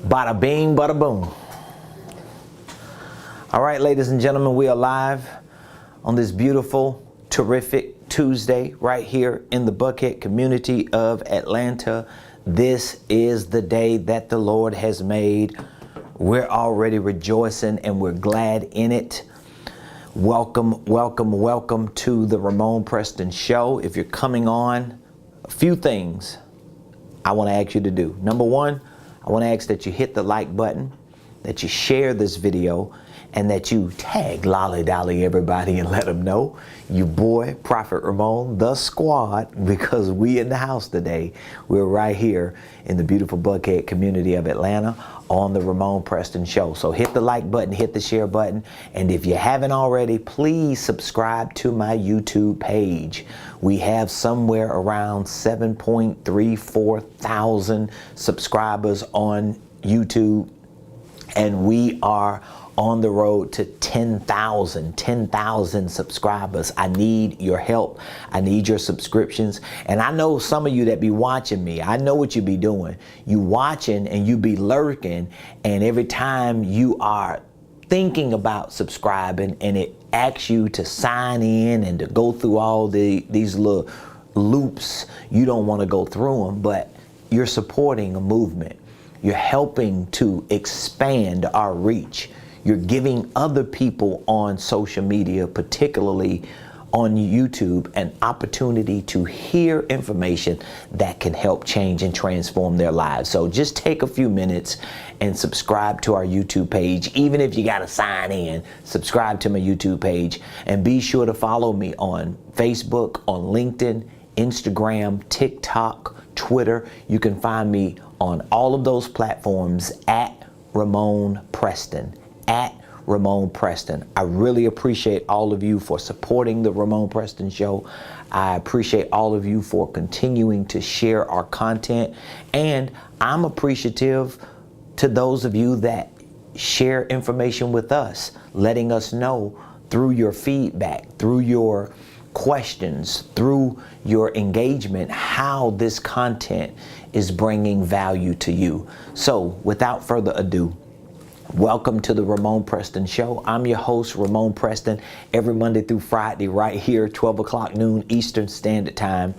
Bada bing, bada boom. All right, ladies and gentlemen, we are live on this beautiful, terrific Tuesday right here in the Buckhead community of Atlanta. This is the day that the Lord has made. We're already rejoicing and we're glad in it. Welcome, welcome, welcome to the Ramonepreston Show. If you're coming on, a few things I want to ask you to do. Number one, I want to ask that you hit the like button, that you share this video, and that you tag Lolly Dolly everybody and let them know you boy, Prophet Ramon, the squad, because we in the house today. We're right here in the beautiful Buckhead community of Atlanta on the Ramonepreston Show. So hit the like button, hit the share button, and if you haven't already, please subscribe to my YouTube page. We have somewhere around 7.34 thousand subscribers on YouTube, and we are on the road to 10,000 subscribers. I need your help. I need your subscriptions. And I know some of you that be watching me, I know what you be doing. You watching and you be lurking, and every time you are thinking about subscribing and it asks you to sign in and to go through all these little loops, you don't want to go through them, but you're supporting a movement. You're helping to expand our reach. You're giving other people on social media, particularly on YouTube, an opportunity to hear information that can help change and transform their lives. So just take a few minutes and subscribe to our YouTube page. Even if you got to sign in, subscribe to my YouTube page, and be sure to follow me on Facebook, on LinkedIn, Instagram, TikTok, Twitter. You can find me on all of those platforms at Ramonepreston. At Ramonepreston. I really appreciate all of you for supporting the Ramonepreston Show. I appreciate all of you for continuing to share our content, and I'm appreciative to those of you that share information with us, letting us know through your feedback, through your questions, through your engagement, how this content is bringing value to you. So without further ado, welcome to the Ramonepreston Show. I'm your host, Ramonepreston, every Monday through Friday right here, 12 o'clock noon Eastern Standard Time.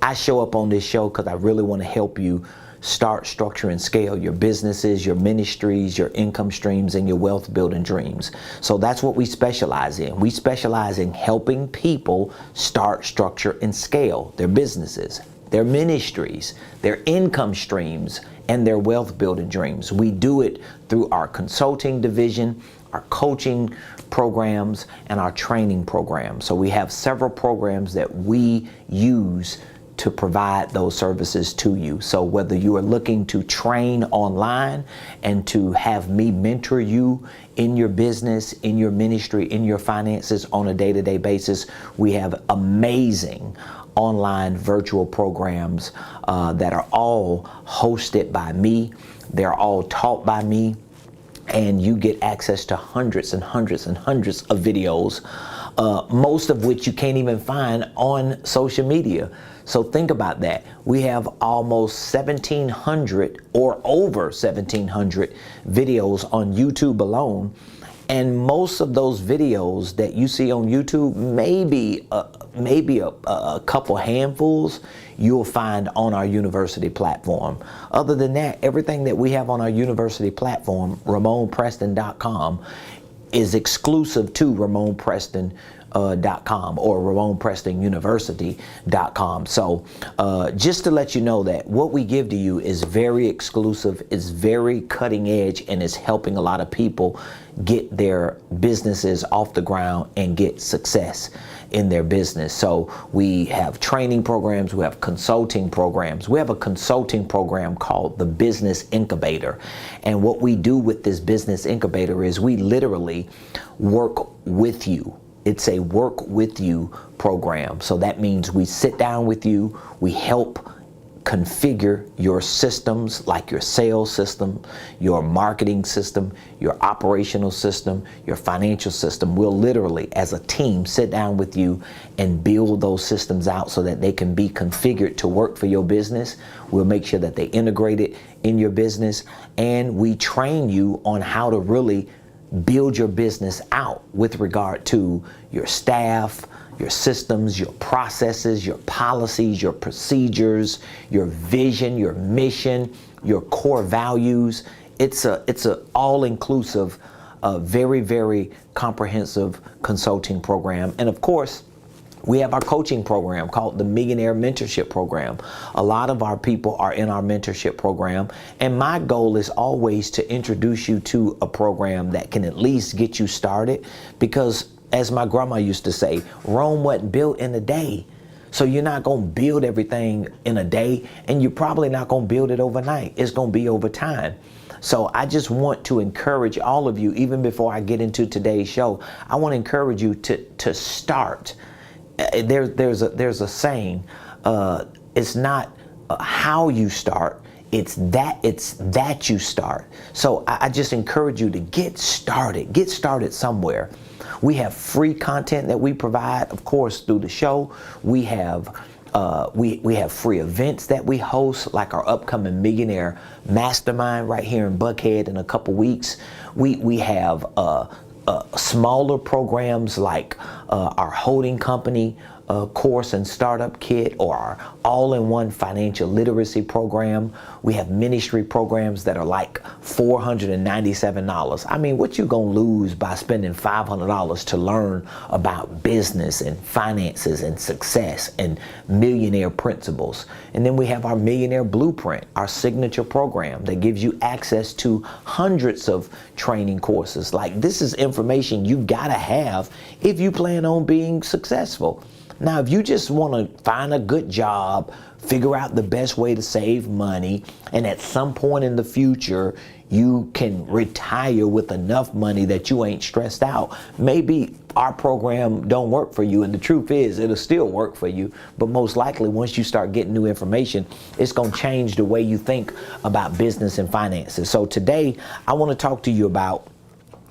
I show up on this show because I really want to help you start, structure, and scale your businesses, your ministries, your income streams, and your wealth building dreams. So that's what we specialize in. We specialize in helping people start, structure, and scale their businesses, their ministries, their income streams, and their wealth building dreams. We do it through our consulting division, our coaching programs, and our training programs. So we have several programs that we use to provide those services to you. So whether you are looking to train online and to have me mentor you in your business, in your ministry, in your finances on a day-to-day basis, we have amazing online virtual programs that are all hosted by me. They're all taught by me, and you get access to hundreds and hundreds and hundreds of videos, most of which you can't even find on social media. So think about that. We have almost 1,700 or over 1,700 videos on YouTube alone. And most of those videos that you see on YouTube, maybe a couple handfuls you'll find on our university platform. Other than that, everything that we have on our university platform, Ramonepreston.com, is exclusive to Ramonepreston.com or RamoneprestonUniversity.com. So just to let you know that what we give to you is very exclusive, is very cutting edge, and is helping a lot of people get their businesses off the ground and get success in their business. So we have training programs, we have consulting programs. We have a consulting program called the Business Incubator. And what we do with this Business Incubator is we literally work with you. It's a work with you program. So that means we sit down with you, we help configure your systems, like your sales system, your marketing system, your operational system, your financial system. We'll literally, as a team, sit down with you and build those systems out so that they can be configured to work for your business. We'll make sure that they integrate it in your business, and we train you on how to really build your business out with regard to your staff, your systems, your processes, your policies, your procedures, your vision, your mission, your core values. It's a all-inclusive, very, very comprehensive consulting program. And of course, we have our coaching program called the Millionaire Mentorship Program. A lot of our people are in our mentorship program, and my goal is always to introduce you to a program that can at least get you started, because as my grandma used to say, Rome wasn't built in a day. So you're not going to build everything in a day, and you're probably not going to build it overnight. It's going to be over time. So I just want to encourage all of you, even before I get into today's show, I want to encourage you to start. There's a saying, it's not how you start, it's that you start. So I just encourage you to get started somewhere. We have free content that we provide, of course, through the show. We have free events that we host, like our upcoming Millionaire Mastermind right here in Buckhead in a couple weeks. We have smaller programs like our holding company course and startup kit, or our all-in-one financial literacy program. We have ministry programs that are like $497. I mean, what you gonna lose by spending $500 to learn about business and finances and success and millionaire principles? And then we have our Millionaire Blueprint, our signature program that gives you access to hundreds of training courses. Like, this is information you gotta have if you plan on being successful. Now, if you just want to find a good job, figure out the best way to save money, and at some point in the future, you can retire with enough money that you ain't stressed out, maybe our program don't work for you. And the truth is, it'll still work for you. But most likely, once you start getting new information, it's going to change the way you think about business and finances. So today, I want to talk to you about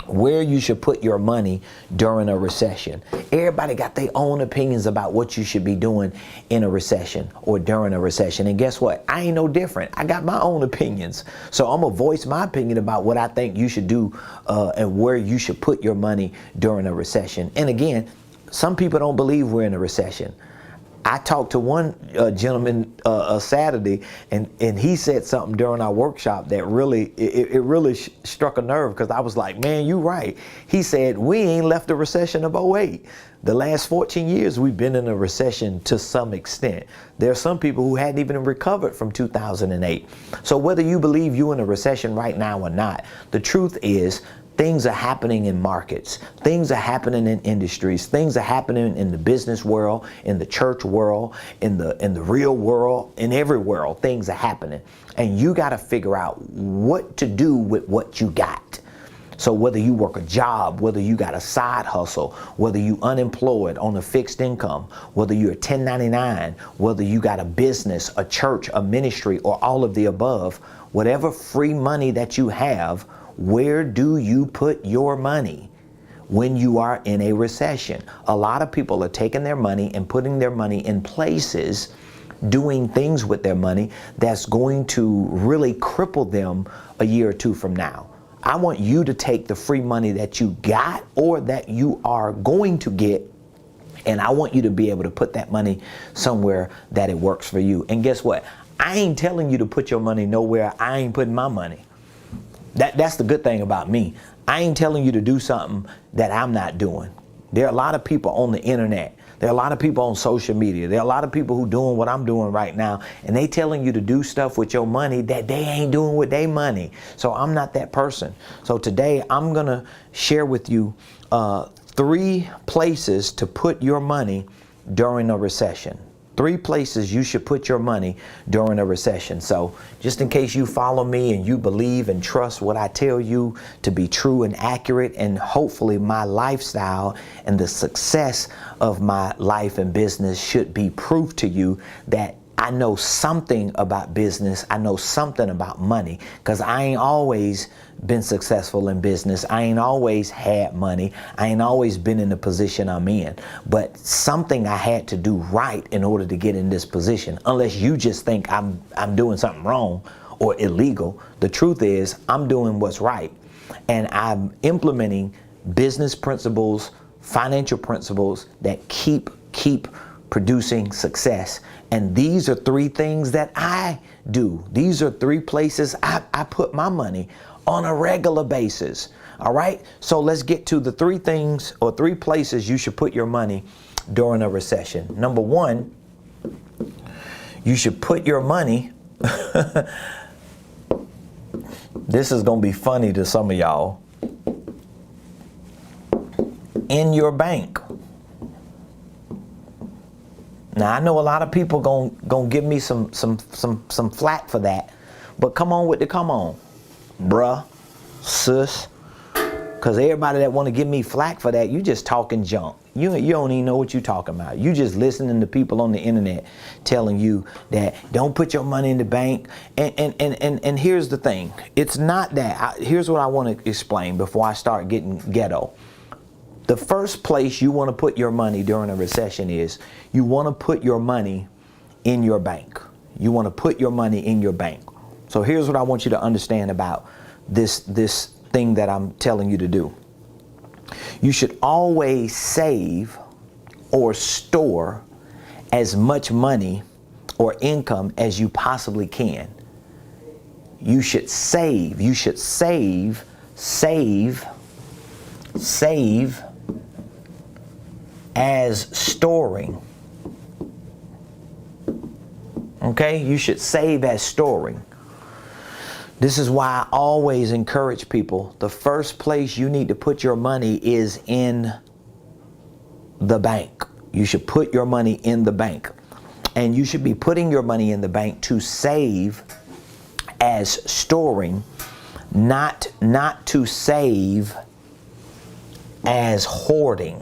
where you should put your money during a recession. Everybody got their own opinions about what you should be doing in a recession or during a recession. And guess what? I ain't no different. I got my own opinions. So I'm going to voice my opinion about what I think you should do and where you should put your money during a recession. And again, some people don't believe we're in a recession. I talked to one gentleman Saturday, and he said something during our workshop that really, it really struck a nerve, because I was like, man, you right. He said, we ain't left the recession of '08. The last 14 years, we've been in a recession to some extent. There are some people who hadn't even recovered from 2008. So whether you believe you're in a recession right now or not, the truth is, things are happening in markets. Things are happening in industries. Things are happening in the business world, in the church world, in the real world, in every world. Things are happening. And you got to figure out what to do with what you got. So whether you work a job, whether you got a side hustle, whether you unemployed on a fixed income, whether you're a 1099, whether you got a business, a church, a ministry, or all of the above, whatever free money that you have, where do you put your money when you are in a recession? A lot of people are taking their money and putting their money in places, doing things with their money that's going to really cripple them a year or two from now. I want you to take the free money that you got or that you are going to get, and I want you to be able to put that money somewhere that it works for you. And guess what? I ain't telling you to put your money nowhere I ain't putting my money. That's the good thing about me. I ain't telling you to do something that I'm not doing. There are a lot of people on the internet. There are a lot of people on social media. There are a lot of people who doing what I'm doing right now, and they telling you to do stuff with your money that they ain't doing with their money. So I'm not that person. So today I'm going to share with you 3 places to put your money during a recession. 3 places you should put your money during a recession. So just in case you follow me and you believe and trust what I tell you to be true and accurate, and hopefully my lifestyle and the success of my life and business should be proof to you that I know something about business. I know something about money, because I ain't always been successful in business. I ain't always had money. I ain't always been in the position I'm in. But something I had to do right in order to get in this position. Unless you just think I'm doing something wrong or illegal. The truth is I'm doing what's right. And I'm implementing business principles, financial principles that keep producing success. And these are 3 things that I do. These are 3 places I put my money on a regular basis. All right. So let's get to the 3 things or 3 places you should put your money during a recession. Number 1, you should put your money. This is going to be funny to some of y'all. In your bank. Now, I know a lot of people gonna give me some flack for that, but come on, bruh, sis, because everybody that want to give me flack for that, you just talking junk. You don't even know what you talking about. You just listening to people on the internet telling you that don't put your money in the bank. And here's the thing. It's not that. Here's what I want to explain before I start getting ghetto. The first place you want to put your money during a recession is you want to put your money in your bank. You want to put your money in your bank. So here's what I want you to understand about this thing that I'm telling you to do. You should always save or store as much money or income as you possibly can. You should save. You should save as storing. Okay? You should save as storing. This is why I always encourage people, the first place you need to put your money is in the bank. You should put your money in the bank. And you should be putting your money in the bank to save as storing, not to save as hoarding.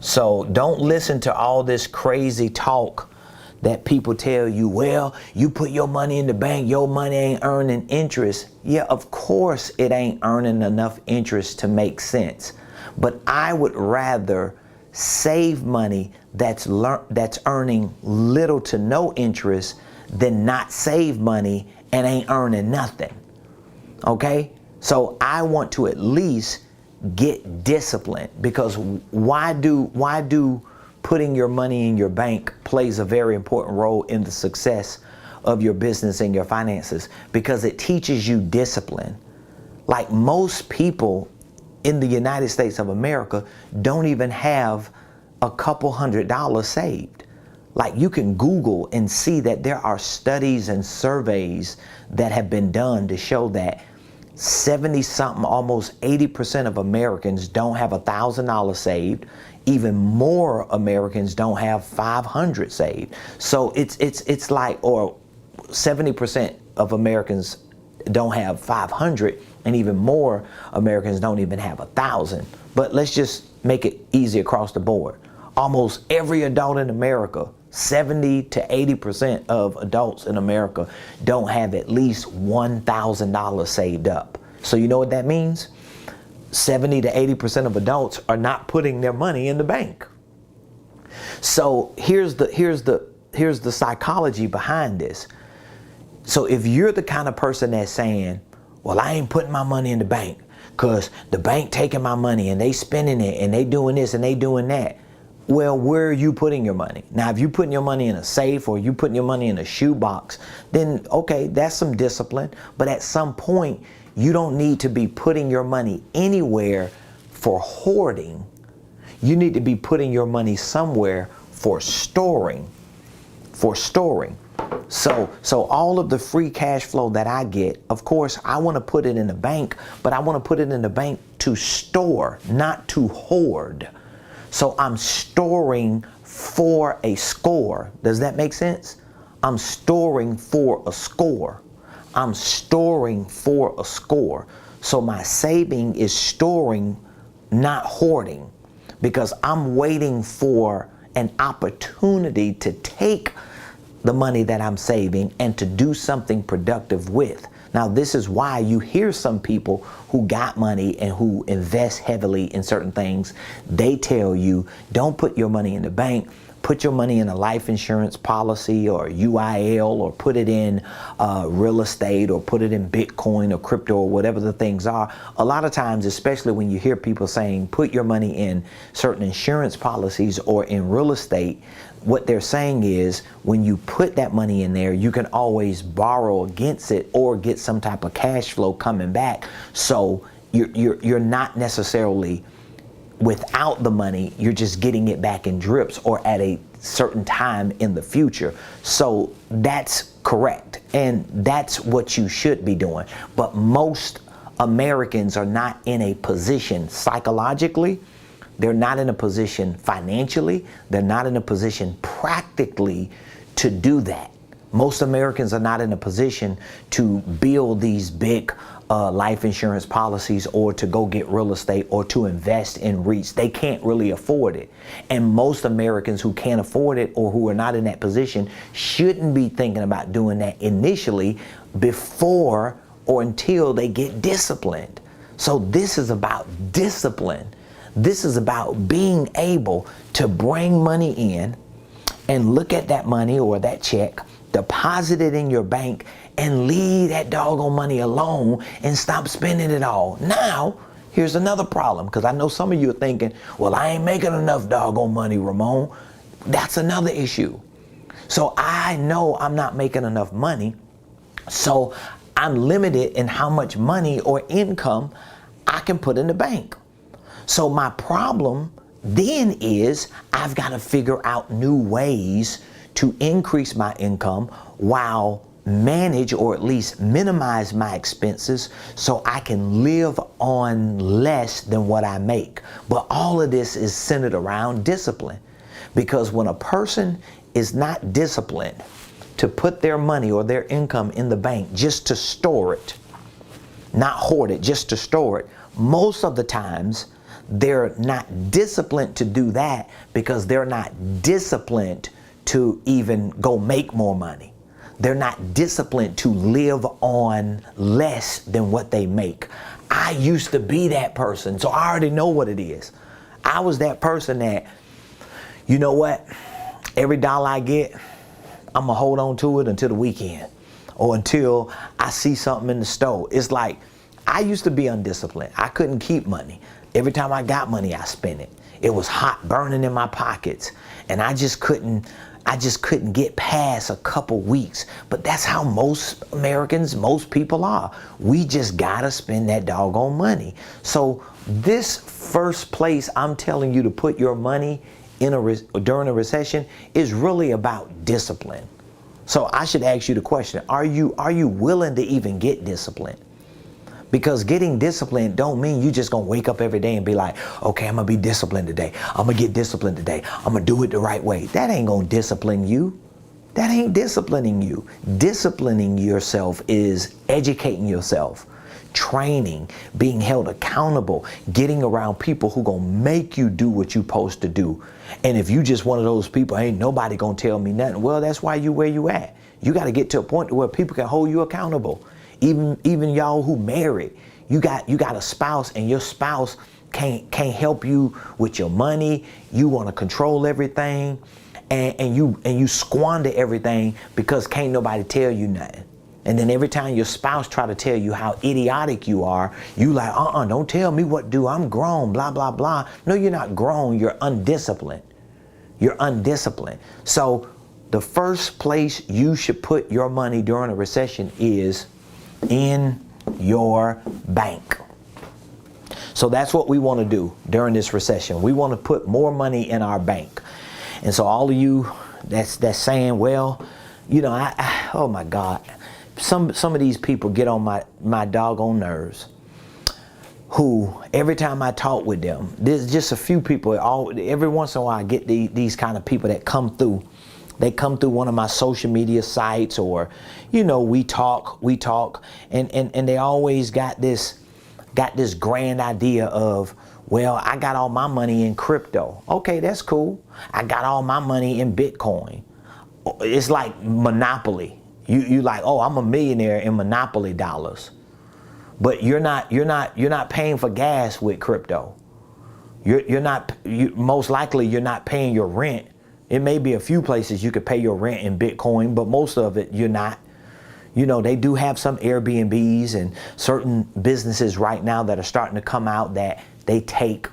So don't listen to all this crazy talk that people tell you, well, you put your money in the bank, your money ain't earning interest. Yeah, of course it ain't earning enough interest to make sense. But I would rather save money that's earning little to no interest than not save money and ain't earning nothing. Okay? So I want to at least get disciplined, because why do putting your money in your bank plays a very important role in the success of your business and your finances? Because it teaches you discipline. Like, most people in the United States of America don't even have a couple $100s saved. Like, you can Google and see that there are studies and surveys that have been done to show that 70-something, almost 80% of Americans don't have $1,000 saved. Even more Americans don't have 500 saved. So it's like, or 70% of Americans don't have 500, and even more Americans don't even have 1,000. But let's just make it easy across the board. Almost every adult in America, 70 to 80% of adults in America don't have at least $1,000 saved up. So you know what that means? 70 to 80% of adults are not putting their money in the bank. So here's the psychology behind this. So if you're the kind of person that's saying, well, I ain't putting my money in the bank because the bank taking my money and they spending it and they doing this and they doing that. Well, where are you putting your money? Now, if you're putting your money in a safe or you putting your money in a shoebox, then okay, that's some discipline. But at some point, you don't need to be putting your money anywhere for hoarding. You need to be putting your money somewhere for storing. So all of the free cash flow that I get, of course, I want to put it in the bank, but I want to put it in the bank to store, not to hoard. So I'm storing for a score. Does that make sense? I'm storing for a score. I'm storing for a score. So my saving is storing, not hoarding, because I'm waiting for an opportunity to take the money that I'm saving and to do something productive with. Now, this is why you hear some people who got money and who invest heavily in certain things. They tell you, don't put your money in the bank. Put your money in a life insurance policy or UIL, or put it in real estate, or put it in Bitcoin or crypto or whatever the things are. A lot of times, especially when you hear people saying put your money in certain insurance policies or in real estate, what they're saying is when you put that money in there, you can always borrow against it or get some type of cash flow coming back. So you're not necessarily without the money, you're just getting it back in drips or at a certain time in the future. So that's correct, and that's what you should be doing. But most Americans are not in a position psychologically, they're not in a position financially, they're not in a position practically to do that. Most Americans are not in a position to build these big life insurance policies, or to go get real estate, or to invest in REITs. They can't really afford it. And most Americans who can't afford it, or who are not in that position, shouldn't be thinking about doing that initially before or until they get disciplined. So this is about discipline. This is about being able to bring money in and look at that money or that check, deposit it in your bank, and leave that doggone money alone and stop spending it all. Now, here's another problem, because I know some of you are thinking, well, I ain't making enough doggone money, Ramon. That's another issue. So I know I'm not making enough money, so I'm limited in how much money or income I can put in the bank. So my problem then is I've got to figure out new ways to increase my income while manage, or at least minimize, my expenses so I can live on less than what I make. But all of this is centered around discipline, because when a person is not disciplined to put their money or their income in the bank just to store it, not hoard it, just to store it, most of the times they're not disciplined to do that because they're not disciplined to even go make more money. They're not disciplined to live on less than what they make. I used to be that person, so I already know what it is. I was that person that, you know what, every dollar I get, I'm gonna hold on to it until the weekend, or until I see something in the store. It's like, I used to be undisciplined. I couldn't keep money. Every time I got money, I spent it. It was hot burning in my pockets, and I just couldn't get past a couple weeks. But that's how most Americans, most people are. We just gotta spend that doggone money. So this first place I'm telling you to put your money in during a recession is really about discipline. So I should ask you the question, are you willing to even get disciplined? Because getting disciplined don't mean you just gonna wake up every day and be like, okay, I'm gonna be disciplined today. I'm gonna get disciplined today. I'm gonna do it the right way. That ain't gonna discipline you. That ain't disciplining you. Disciplining yourself is educating yourself, training, being held accountable, getting around people who gonna make you do what you supposed to do. And if you just one of those people, ain't nobody gonna tell me nothing. Well, that's why you where you at. You gotta get to a point where people can hold you accountable. Even y'all who married, you got a spouse, and your spouse can't help you with your money. You want to control everything, and you squander everything because can't nobody tell you nothing. And then every time your spouse try to tell you how idiotic you are, you like, don't tell me what to do. I'm grown, blah, blah, blah. No, you're not grown. You're undisciplined. You're undisciplined. So the first place you should put your money during a recession is in your bank. So that's what we want to do during this recession. We want to put more money in our bank. And so all of you that's saying, well, you know, I oh my God, some of these people get on my doggone nerves, who every time I talk with them, there's just a few people, every once in a while I get these kind of people that come through. They come through one of my social media sites, or, you know, we talk, and they always got this grand idea of, Well, I got all my money in crypto. Okay, that's cool. I got all my money in Bitcoin. It's like Monopoly. You like, oh, I'm a millionaire in Monopoly dollars. But you're not paying for gas with crypto. Most likely you're not paying your rent. It may be a few places you could pay your rent in Bitcoin, but most of it you're not. You know, they do have some Airbnbs and certain businesses right now that are starting to come out that they take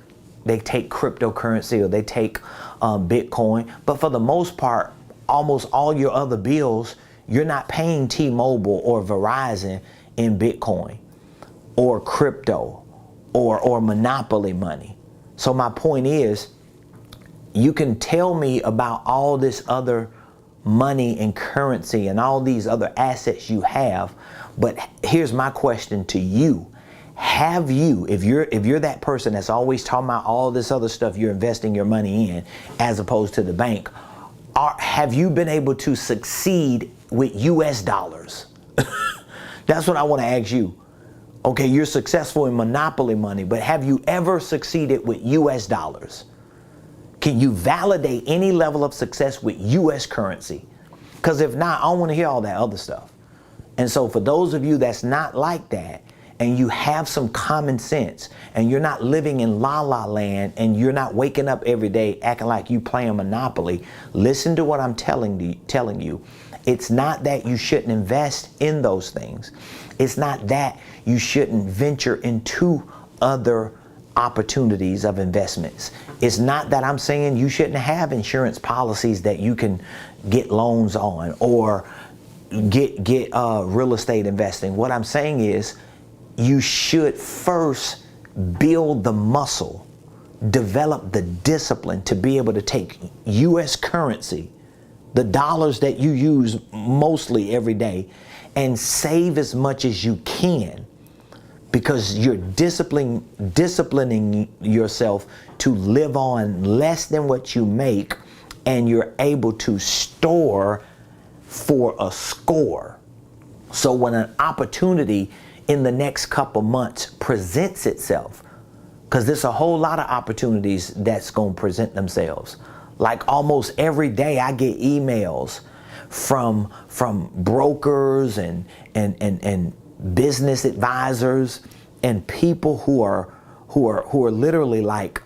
cryptocurrency, or they take Bitcoin. But for the most part, almost all your other bills, you're not paying T-Mobile or Verizon in Bitcoin or crypto or Monopoly money. So my point is, you can tell me about all this other money and currency and all these other assets you have, but here's my question to you. Have you, if you're that person that's always talking about all this other stuff you're investing your money in as opposed to the bank, have you been able to succeed with US dollars? That's what I want to ask you. Okay, you're successful in Monopoly money, but have you ever succeeded with US dollars? Can you validate any level of success with US currency? Because if not, I don't want to hear all that other stuff. And so for those of you that's not like that, and you have some common sense, and you're not living in la-la land, and you're not waking up every day acting like you playing Monopoly, listen to what I'm telling you. It's not that you shouldn't invest in those things. It's not that you shouldn't venture into other opportunities of investments. It's not that I'm saying you shouldn't have insurance policies that you can get loans on or get real estate investing. What I'm saying is, you should first build the muscle, develop the discipline to be able to take US currency, the dollars that you use mostly every day, and save as much as you can, because you're disciplining yourself to live on less than what you make, and you're able to store for a score. So when an opportunity in the next couple months presents itself, because there's a whole lot of opportunities that's going to present themselves. Like almost every day I get emails from brokers and business advisors and people who are literally like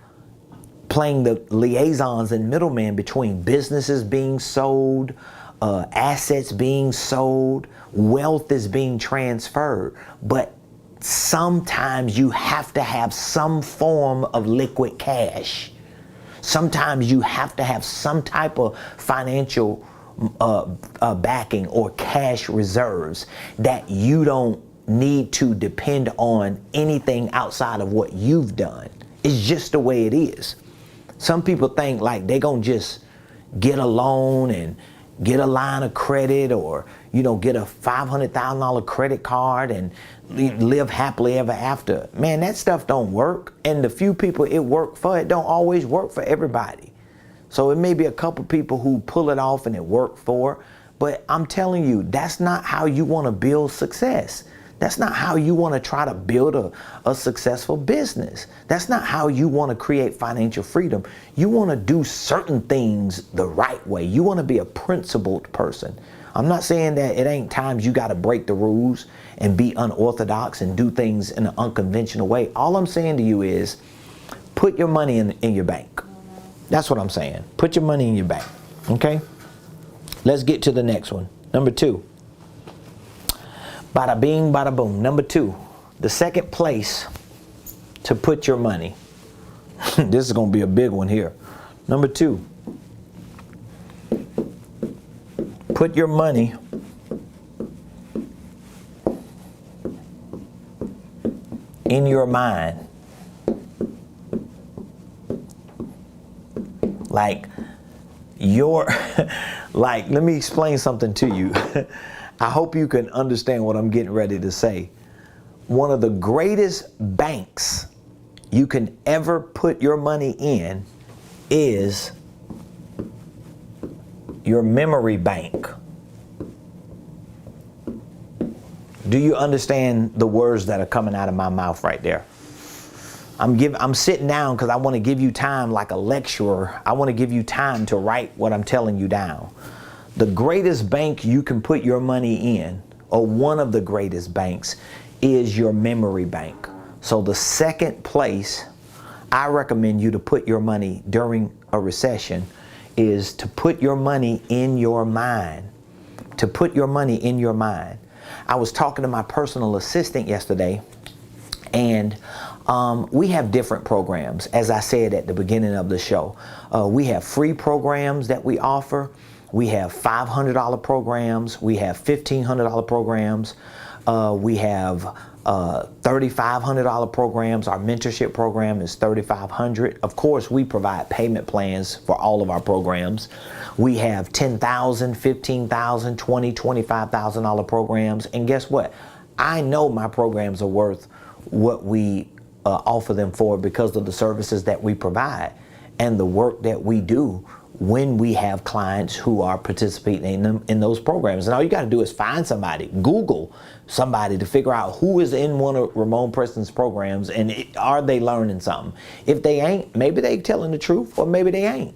playing the liaisons and middlemen between businesses being sold, assets being sold, wealth is being transferred. But sometimes you have to have some form of liquid cash. Sometimes you have to have some type of financial backing or cash reserves that you don't need to depend on anything outside of what you've done. It's just the way it is. Some people think like they're going to just get a loan and get a line of credit, or get a $500,000 credit card and live happily ever after. Man, that stuff don't work. And the few people it worked for, it don't always work for everybody. So it may be a couple people who pull it off and it worked for, but I'm telling you, that's not how you want to build success. That's not how you want to try to build a successful business. That's not how you want to create financial freedom. You want to do certain things the right way. You want to be a principled person. I'm not saying that it ain't times you got to break the rules and be unorthodox and do things in an unconventional way. All I'm saying to you is put your money in your bank. That's what I'm saying. Put your money in your bank. Okay? Let's get to the next one. Number 2. Bada bing, bada boom. Number 2, the second place to put your money. This is going to be a big one here. Number 2, put your money in your mind. Like let me explain something to you. I hope you can understand what I'm getting ready to say. One of the greatest banks you can ever put your money in is your memory bank. Do you understand the words that are coming out of my mouth right there? I'm sitting down because I want to give you time like a lecturer. I want to give you time to write what I'm telling you down. The greatest bank you can put your money in, or one of the greatest banks, is your memory bank. So the second place I recommend you to put your money during a recession is to put your money in your mind. To put your money in your mind. I was talking to my personal assistant yesterday, and we have different programs. As I said at the beginning of the show, we have free programs that we offer. We have $500 programs. We have $1,500 programs. We have $3,500 programs. Our mentorship program is $3,500. Of course, we provide payment plans for all of our programs. We have $10,000, $15,000, $20,000, $25,000 programs. And guess what? I know my programs are worth what we offer them for because of the services that we provide and the work that we do when we have clients who are participating in those programs. And all you got to do is find somebody, Google somebody to figure out who is in one of Ramonepreston's programs and are they learning something. If they ain't, maybe they telling the truth or maybe they ain't.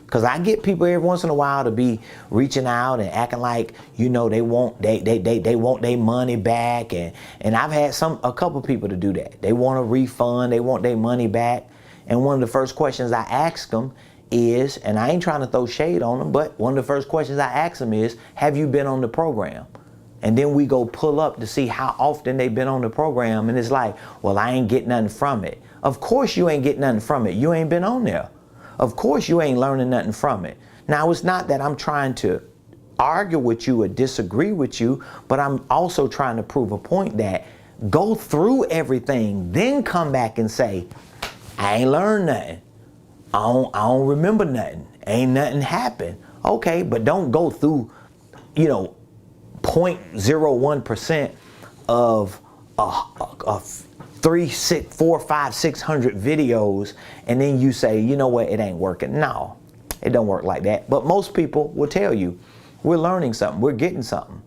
Because I get people every once in a while to be reaching out and acting like, you know, they want their money back, and I've had a couple people to do that. They want a refund, they want their money back, and one of the first questions I ask them is, and I ain't trying to throw shade on them, but one of the first questions I ask them is, have you been on the program? And then we go pull up to see how often they've been on the program, and it's like, well, I ain't getting nothing from it. Of course you ain't getting nothing from it. You ain't been on there. Of course you ain't learning nothing from it. Now, it's not that I'm trying to argue with you or disagree with you, but I'm also trying to prove a point that go through everything, then come back and say, I ain't learned nothing. I don't remember nothing. Ain't nothing happened. Okay, but don't go through, 0.01% of 3, 6, 4, 5, 600 videos, and then you say, you know what, it ain't working. No, it don't work like that. But most people will tell you, we're learning something, we're getting something.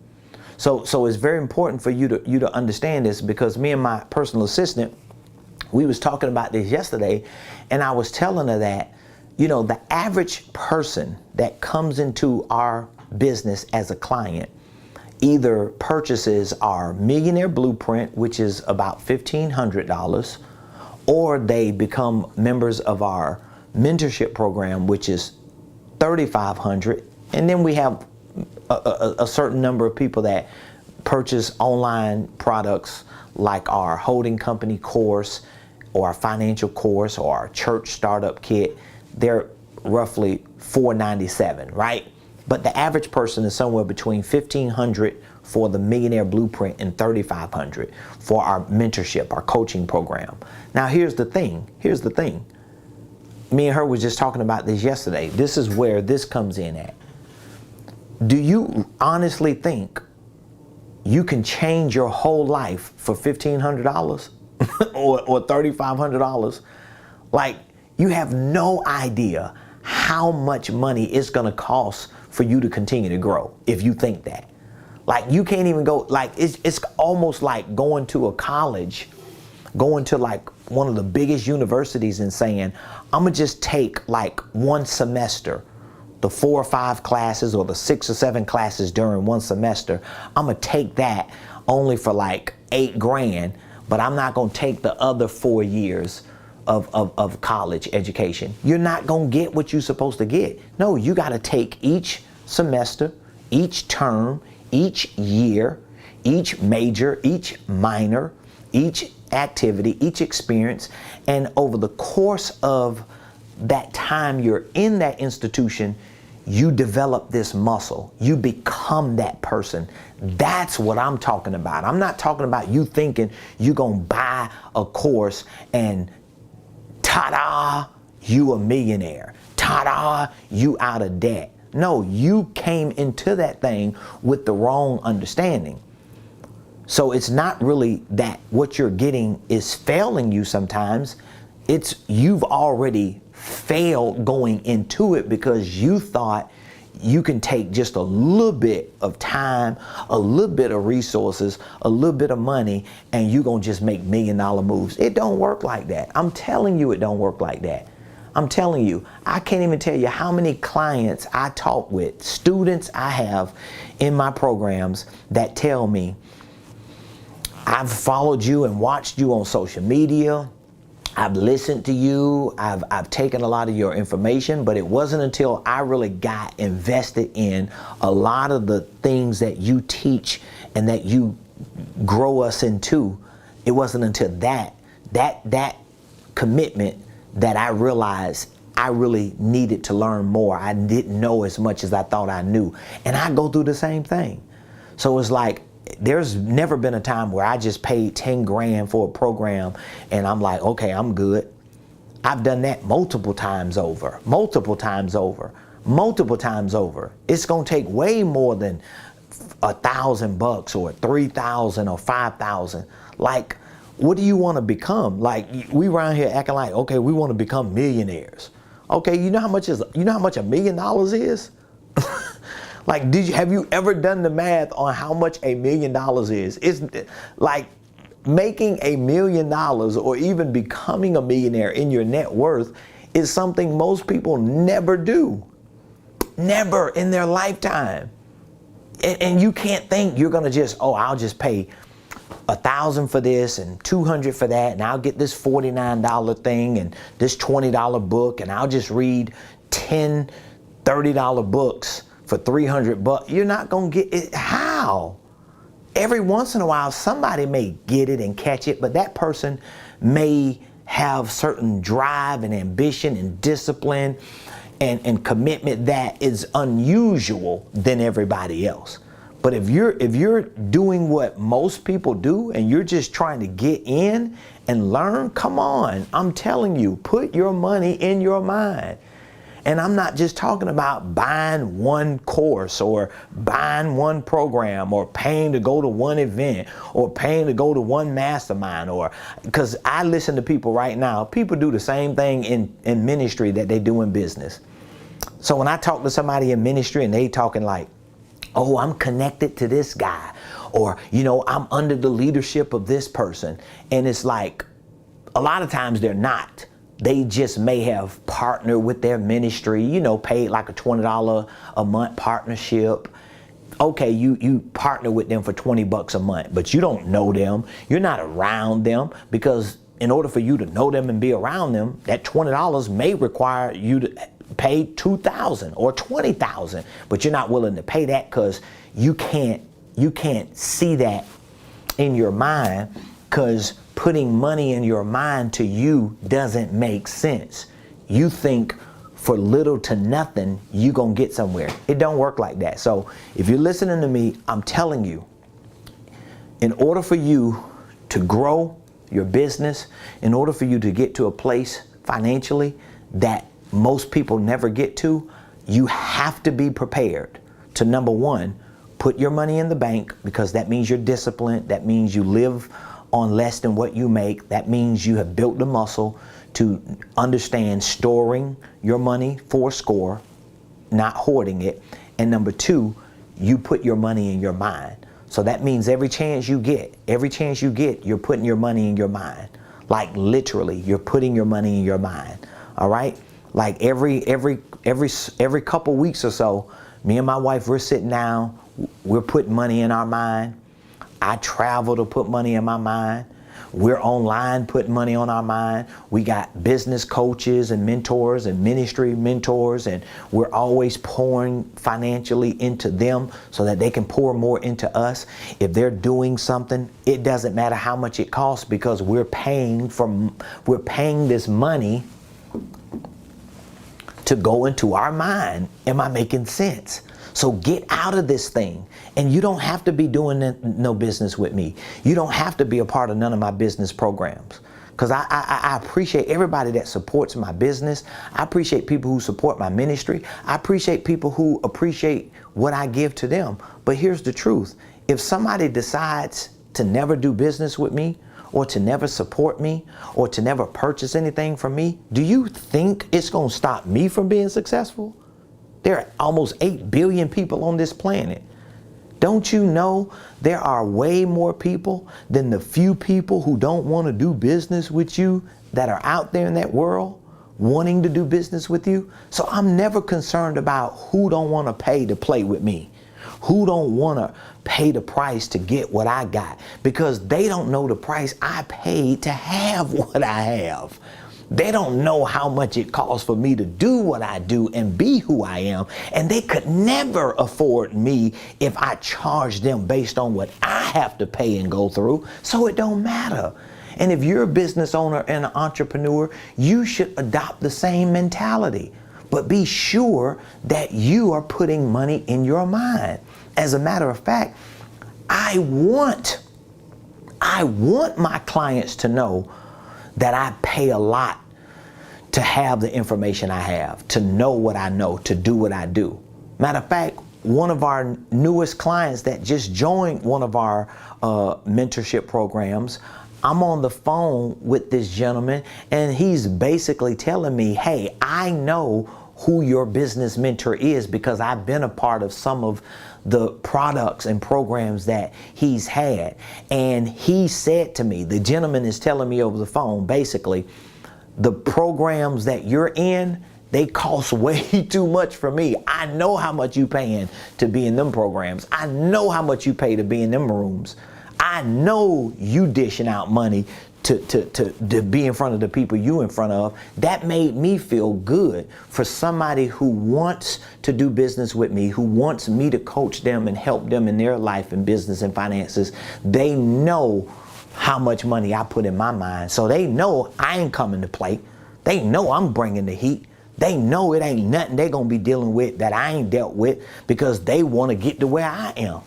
So it's very important for you to understand this, because me and my personal assistant, we was talking about this yesterday, and I was telling her that, the average person that comes into our business as a client either purchases our Millionaire Blueprint, which is about $1,500, or they become members of our mentorship program, which is $3,500. And then we have a certain number of people that purchase online products like our holding company course or our financial course or our church startup kit. They're roughly $497, right? But the average person is somewhere between $1,500 for the Millionaire Blueprint and $3,500 for our mentorship, our coaching program. Now, here's the thing. Me and her was just talking about this yesterday. This is where this comes in at. Do you honestly think you can change your whole life for $1,500 or $3,500? Like, you have no idea how much money it's going to cost for you to continue to grow if you think that. Like, you can't even go, like, it's almost like going to a college, going to like one of the biggest universities and saying, I'm going to just take like one semester, the 4 or 5 classes or the 6 or 7 classes during one semester. I'm going to take that only for like $8,000, but I'm not going to take the other 4 years of college education. You're not going to get what you're supposed to get. No, you got to take each semester, each term, each year, each major, each minor, each activity, each experience, and over the course of that time you're in that institution, you develop this muscle. You become that person. That's what I'm talking about. I'm not talking about you thinking you're going to buy a course and ta-da, you a millionaire. Ta-da, you out of debt. No, you came into that thing with the wrong understanding. So it's not really that what you're getting is failing you sometimes. It's you've already failed going into it because you thought you can take just a little bit of time, a little bit of resources, a little bit of money, and you're going to just make $1 million moves. It don't work like that. I'm telling you, it don't work like that. I'm telling you, I can't even tell you how many clients I talk with, students I have in my programs that tell me, I've followed you and watched you on social media. I've listened to you, I've taken a lot of your information, but it wasn't until I really got invested in a lot of the things that you teach and that you grow us into. It wasn't until that commitment that I realized I really needed to learn more. I didn't know as much as I thought I knew. And I go through the same thing. So it's like, there's never been a time where I just paid 10 grand for a program and I'm like, okay, I'm good. I've done that multiple times over. It's going to take way more than $1,000 or 3,000 or 5,000. Like, what do you want to become? Like, we around here acting like, okay, we want to become millionaires. Okay, you know how much $1 million is? Like, have you ever done the math on how much $1 million is? It's like making $1 million or even becoming a millionaire in your net worth is something most people never do. Never in their lifetime. And you can't think you're going to just, oh, I'll just pay $1,000 for this and $200 for that, and I'll get this $49 thing and this $20 book, and I'll just read 10 $30 books for $300. You're not going to get it. How? Every once in a while, somebody may get it and catch it, but that person may have certain drive and ambition and discipline and commitment that is unusual than everybody else. But if you're doing what most people do and you're just trying to get in and learn, come on, I'm telling you, put your money in your mind. And I'm not just talking about buying one course or buying one program or paying to go to one event or paying to go to one mastermind, or because I listen to people right now, people do the same thing in ministry that they do in business. So when I talk to somebody in ministry and they talking like, oh, I'm connected to this guy, or, you know, I'm under the leadership of this person. And it's like, a lot of times they're not. They just may have partnered with their ministry, you know, paid like a $20 a month partnership. Okay, you partner with them for $20 a month, but you don't know them. You're not around them, because in order for you to know them and be around them, that $20 may require you to pay $2,000 or $20,000, but you're not willing to pay that because you can't see that in your mind, because putting money in your mind to you doesn't make sense. You think for little to nothing, you're going to get somewhere. It don't work like that. So if you're listening to me, I'm telling you, in order for you to grow your business, in order for you to get to a place financially that most people never get to, you have to be prepared to, number one, put your money in the bank, because that means you're disciplined. That means you live on less than what you make. That means you have built the muscle to understand storing your money for a score, not hoarding it. And number two, you put your money in your mind. So that means every chance you get, you're putting your money in your mind. Like literally, you're putting your money in your mind. All right? Like every couple weeks or so, me and my wife, we're sitting down, we're putting money in our mind. I travel to put money in my mind. We're online putting money on our mind. We got business coaches and mentors and ministry mentors, and we're always pouring financially into them so that they can pour more into us. If they're doing something, it doesn't matter how much it costs, because we're paying this money to go into our mind. Am I making sense? So get out of this thing. And you don't have to be doing no business with me. You don't have to be a part of none of my business programs. Because I appreciate everybody that supports my business. I appreciate people who support my ministry. I appreciate people who appreciate what I give to them. But here's the truth. If somebody decides to never do business with me, or to never support me, or to never purchase anything from me, do you think it's going to stop me from being successful? There are almost 8 billion people on this planet. Don't you know there are way more people than the few people who don't want to do business with you that are out there in that world wanting to do business with you? So I'm never concerned about who don't want to pay to play with me, who don't want to pay the price to get what I got, because they don't know the price I paid to have what I have. They don't know how much it costs for me to do what I do and be who I am. And they could never afford me if I charged them based on what I have to pay and go through. So it don't matter. And if you're a business owner and an entrepreneur, you should adopt the same mentality. But be sure that you are putting money in your mind. As a matter of fact, I want my clients to know that I pay a lot to have the information I have, to know what I know, to do what I do. Matter of fact, one of our newest clients that just joined one of our mentorship programs, I'm on the phone with this gentleman and he's basically telling me, hey, I know who your business mentor is because I've been a part of some of the products and programs that he's had. And he said to me, the gentleman is telling me over the phone, basically, the programs that you're in, they cost way too much for me. I know how much you paying to be in them programs. I know how much you pay to be in them rooms. I know you dishing out money to be in front of the people you in front of. That made me feel good for somebody who wants to do business with me, who wants me to coach them and help them in their life and business and finances. They know how much money I put in my mind. So they know I ain't coming to play. They know I'm bringing the heat. They know it ain't nothing they're going to be dealing with that I ain't dealt with because they want to get to where I am.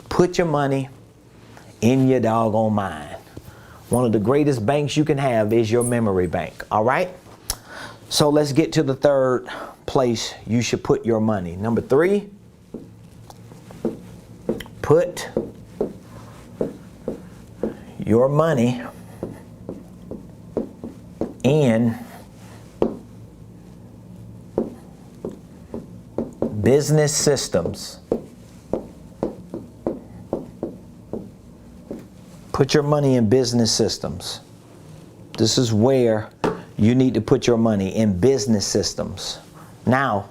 Put your money in your doggone mind. One of the greatest banks you can have is your memory bank. All right. So let's get to the third place you should put your money. Number 3, put your money in business systems. Put your money in business systems. This is where you need to put your money, in business systems. Now,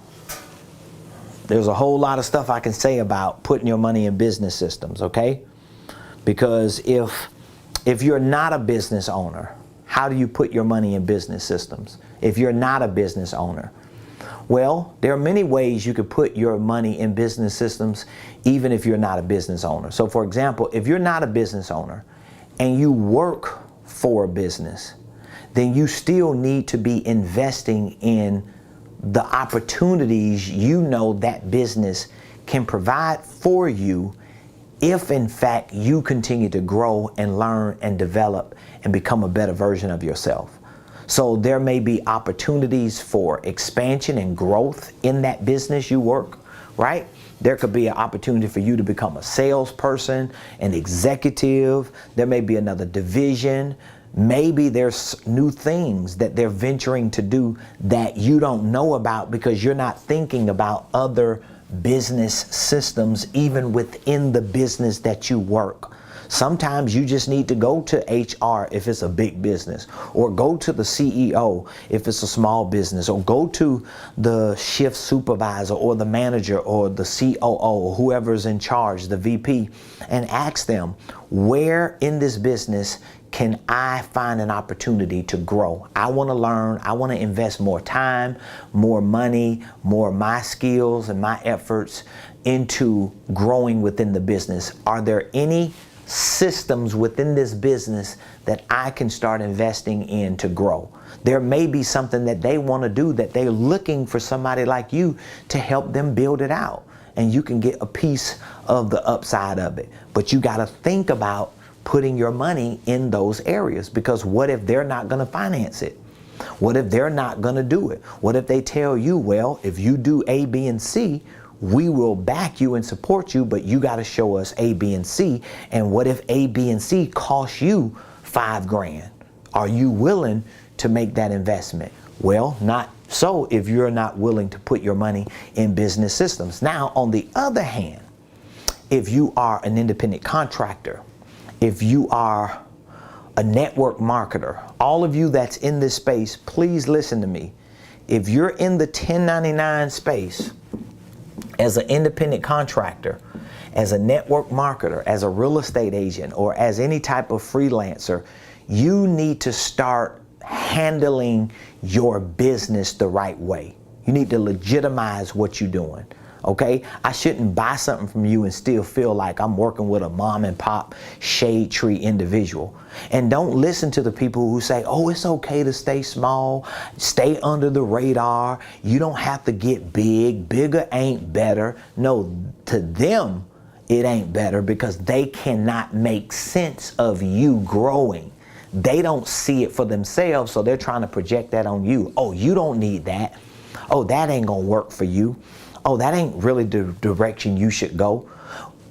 there's a whole lot of stuff I can say about putting your money in business systems, okay? Because if you're not a business owner, how do you put your money in business systems? If you're not a business owner, well, there are many ways you could put your money in business systems, even if you're not a business owner. So for example, if you're not a business owner and you work for a business, then you still need to be investing in the opportunities you know that business can provide for you if in fact you continue to grow and learn and develop and become a better version of yourself. So there may be opportunities for expansion and growth in that business you work, right? There could be an opportunity for you to become a salesperson, an executive. There may be another division. Maybe there's new things that they're venturing to do that you don't know about because you're not thinking about other business systems even within the business that you work. Sometimes you just need to go to HR if it's a big business, or go to the CEO if it's a small business, or go to the shift supervisor or the manager or the COO or whoever's in charge, the VP, and ask them, where in this business can I find an opportunity to grow? I want to learn. I want to invest more time, more money, more of my skills and my efforts into growing within the business. Are there any systems within this business that I can start investing in to grow? There may be something that they want to do that they're looking for somebody like you to help them build it out. And you can get a piece of the upside of it. But you got to think about putting your money in those areas, because what if they're not going to finance it? What if they're not going to do it? What if they tell you, well, if you do A, B, and C, we will back you and support you, but you got to show us A, B, and C. And what if A, B, and C cost you $5,000? Are you willing to make that investment? Well, not So if you're not willing to put your money in business systems. Now, on the other hand, if you are an independent contractor, if you are a network marketer, all of you that's in this space, please listen to me. If you're in the 1099 space, as an independent contractor, as a network marketer, as a real estate agent, or as any type of freelancer, you need to start handling your business the right way. You need to legitimize what you're doing. Okay? I shouldn't buy something from you and still feel like I'm working with a mom and pop shade tree individual. And don't listen to the people who say, oh, it's okay to stay small, stay under the radar. You don't have to get big. Bigger ain't better. No, to them, it ain't better because they cannot make sense of you growing. They don't see it for themselves, so they're trying to project that on you. Oh, you don't need that. Oh, that ain't gonna work for you. Oh, that ain't really the direction you should go.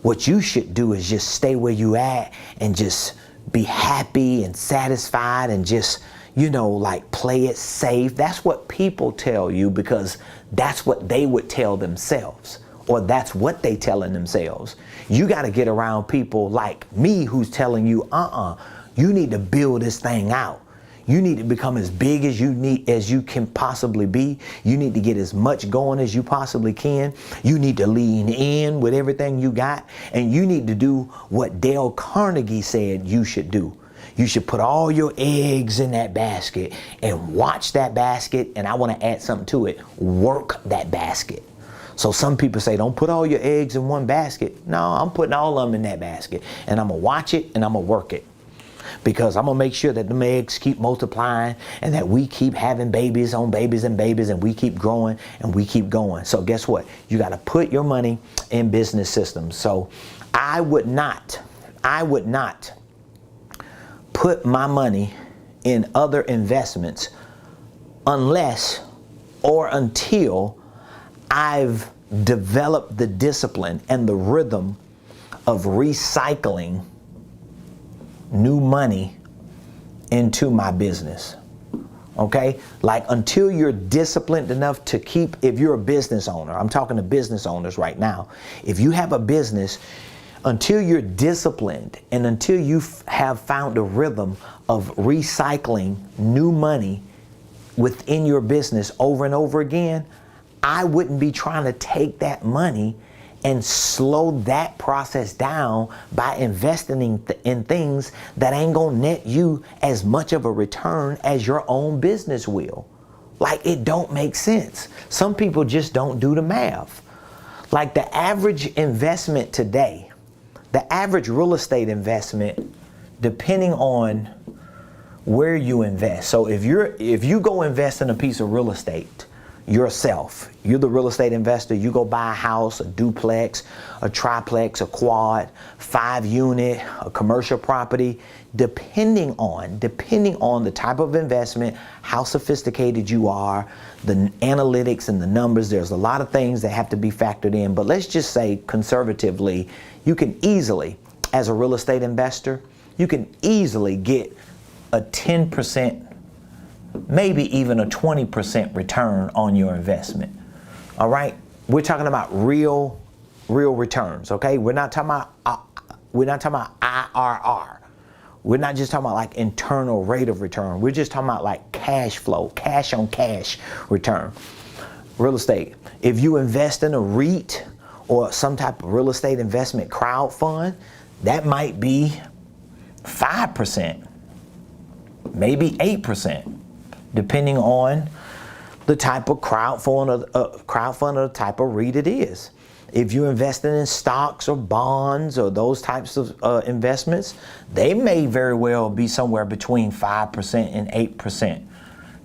What you should do is just stay where you at and just be happy and satisfied and just, you know, like play it safe. That's what people tell you because that's what they would tell themselves, or that's what they telling themselves. You got to get around people like me who's telling you, you need to build this thing out. You need to become as big as you can possibly be. You need to get as much going as you possibly can. You need to lean in with everything you got. And you need to do what Dale Carnegie said you should do. You should put all your eggs in that basket and watch that basket. And I want to add something to it. Work that basket. So some people say, don't put all your eggs in one basket. No, I'm putting all of them in that basket. And I'm going to watch it and I'm going to work it. Because I'm going to make sure that the eggs keep multiplying and that we keep having babies on babies and babies and we keep growing and we keep going. So guess what? You got to put your money in business systems. So I would not put my money in other investments unless or until I've developed the discipline and the rhythm of recycling new money into my business. Okay? Like until you're disciplined enough to keep, if you're a business owner, I'm talking to business owners right now. If you have a business, until you're disciplined and until you have found a rhythm of recycling new money within your business over and over again, I wouldn't be trying to take that money and slow that process down by investing in things that ain't gonna net you as much of a return as your own business will. Like, it don't make sense. Some people just don't do the math. Like the average investment today, the average real estate investment, depending on where you invest. So if you go invest in a piece of real estate yourself, you're the real estate investor, you go buy a house, a duplex, a triplex, a quad, 5-unit, a commercial property, depending on the type of investment, how sophisticated you are, the analytics and the numbers, there's a lot of things that have to be factored in. But let's just say conservatively, you can easily, as a real estate investor, you can easily get a 10%, maybe even a 20% return on your investment. All right? We're talking about real returns, okay? We're not talking about IRR. We're not just talking about like internal rate of return. We're just talking about like cash flow, cash on cash return. Real estate. If you invest in a REIT or some type of real estate investment crowd fund, that might be 5%, maybe 8%. Depending on the type of crowdfund or the type of REIT it is. If you're investing in stocks or bonds or those types of investments, they may very well be somewhere between 5% and 8%,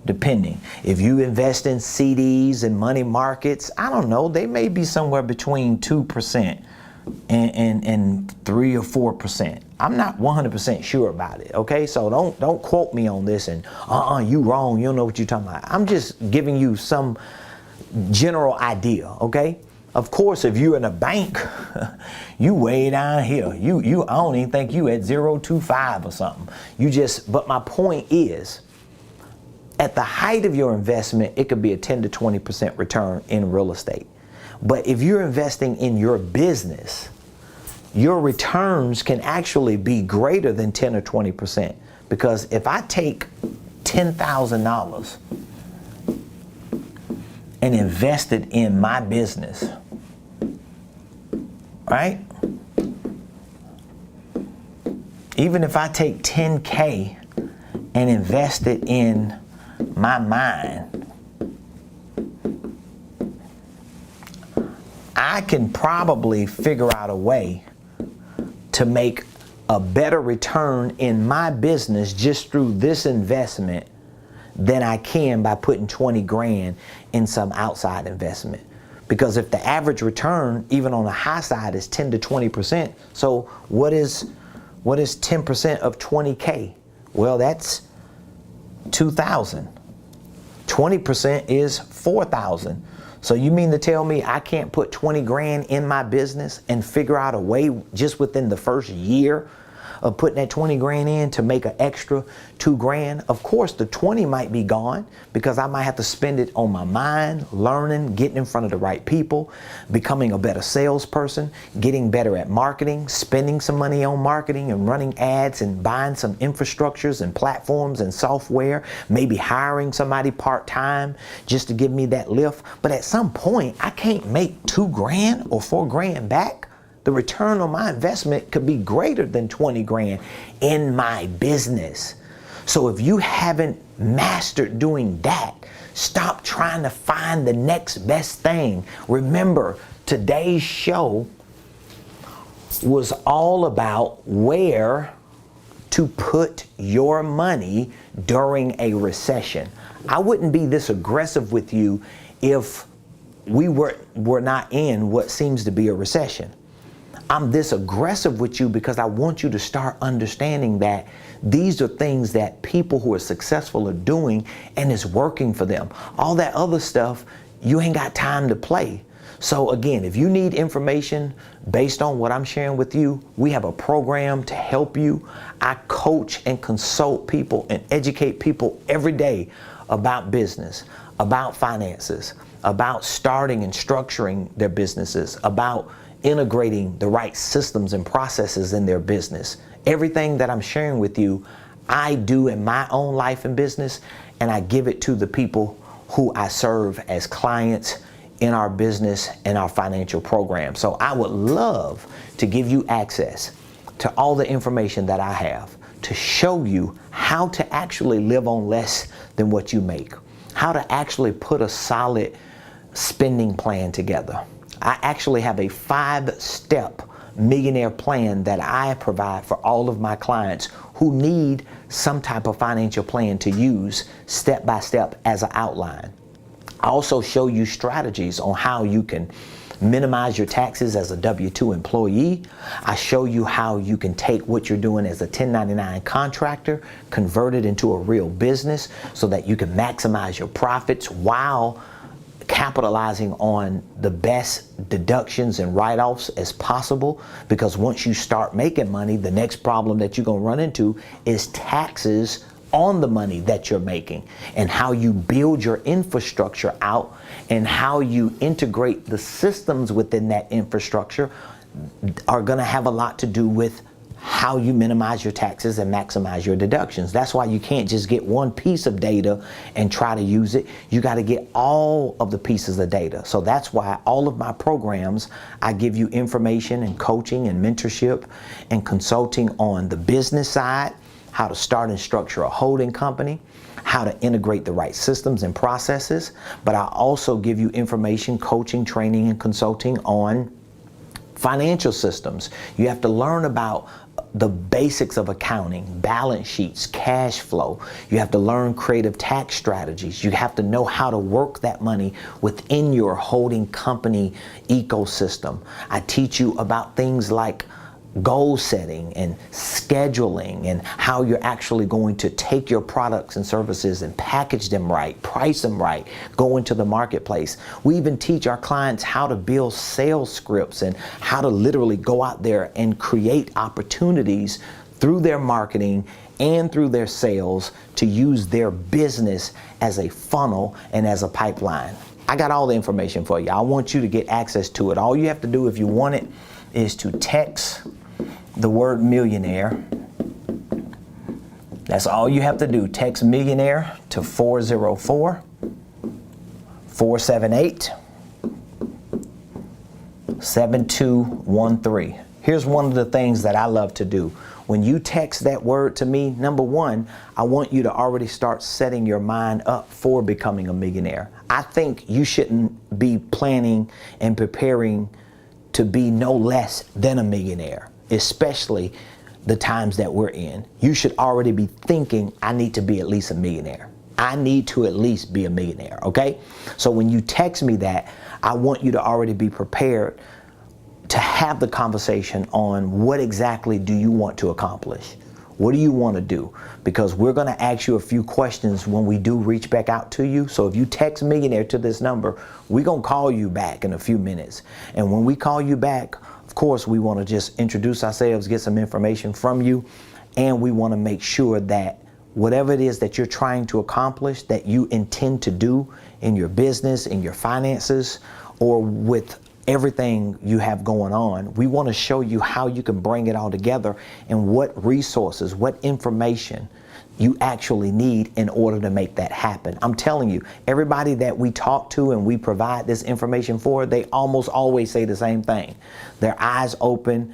depending. If you invest in CDs and money markets, I don't know, they may be somewhere between 2% and 3 or 4%. I'm not 100% sure about it, okay? So don't quote me on this and you wrong, you don't know what you're talking about. I'm just giving you some general idea, okay? Of course, if you're in a bank, you way down here. I don't even think you at 0.25 or something. But my point is, At the height of your investment, it could be a 10 to 20% return in real estate. But if you're investing in your business, your returns can actually be greater than 10 or 20%. Because if I take $10,000 and invest it in my business, right? Even if I take 10K and invest it in my mind, I can probably figure out a way to make a better return in my business just through this investment than I can by putting 20 grand in some outside investment. Because if the average return, even on the high side, is 10 to 20%, so what is 10% of 20K? Well, that's 2,000. 20% is 4,000. So you mean to tell me I can't put 20 grand in my business and figure out a way just within the first year of putting that 20 grand in to make an extra 2 grand? Of course, the 20 might be gone because I might have to spend it on my mind, learning, getting in front of the right people, becoming a better salesperson, getting better at marketing, spending some money on marketing and running ads and buying some infrastructures and platforms and software, maybe hiring somebody part-time just to give me that lift. But at some point, I can't make 2 grand or 4 grand back. The return on my investment could be greater than 20 grand in my business. So if you haven't mastered doing that, stop trying to find the next best thing. Remember, today's show was all about where to put your money during a recession. I wouldn't be this aggressive with you if we were not in what seems to be a recession. I'm this aggressive with you because I want you to start understanding that these are things that people who are successful are doing and it's working for them. All that other stuff, you ain't got time to play. So again, if you need information based on what I'm sharing with you, we have a program to help you. I coach and consult people and educate people every day about business, about finances, about starting and structuring their businesses, about integrating the right systems and processes in their business. Everything that I'm sharing with you, I do in my own life and business, and I give it to the people who I serve as clients in our business and our financial program. So I would love to give you access to all the information that I have to show you how to actually live on less than what you make, how to actually put a solid spending plan together. I actually have a 5-step millionaire plan that I provide for all of my clients who need some type of financial plan to use step by step as an outline. I also show you strategies on how you can minimize your taxes as a W-2 employee. I show you how you can take what you're doing as a 1099 contractor, convert it into a real business so that you can maximize your profits while capitalizing on the best deductions and write-offs as possible. Because once you start making money, the next problem that you're going to run into is taxes on the money that you're making, and how you build your infrastructure out and how you integrate the systems within that infrastructure are going to have a lot to do with how you minimize your taxes and maximize your deductions. That's why you can't just get one piece of data and try to use it. You got to get all of the pieces of data. So that's why all of my programs, I give you information and coaching and mentorship and consulting on the business side, how to start and structure a holding company, how to integrate the right systems and processes. But I also give you information, coaching, training, and consulting on financial systems. You have to learn about the basics of accounting, balance sheets, cash flow. You have to learn creative tax strategies. You have to know how to work that money within your holding company ecosystem. I teach you about things like goal setting and scheduling and how you're actually going to take your products and services and package them right, price them right, go into the marketplace. We even teach our clients how to build sales scripts and how to literally go out there and create opportunities through their marketing and through their sales to use their business as a funnel and as a pipeline. I got all the information for you. I want you to get access to it. All you have to do if you want it is to text the word millionaire. That's all you have to do. Text millionaire to 404-478-7213. Here's one of the things that I love to do. When you text that word to me, number one, I want you to already start setting your mind up for becoming a millionaire. I think you shouldn't be planning and preparing to be no less than a millionaire, especially the times that we're in. You should already be thinking, I need to be at least a millionaire. I need to at least be a millionaire, okay? So when you text me that, I want you to already be prepared to have the conversation on what exactly do you want to accomplish? What do you want to do? Because we're going to ask you a few questions when we do reach back out to you. So if you text millionaire to this number, we're going to call you back in a few minutes. And when we call you back, of course, we want to just introduce ourselves, get some information from you, and we want to make sure that whatever it is that you're trying to accomplish, that you intend to do in your business, in your finances, or with everything you have going on, we want to show you how you can bring it all together and what resources, what information you actually need in order to make that happen. I'm telling you, everybody that we talk to and we provide this information for, they almost always say the same thing. Their eyes open.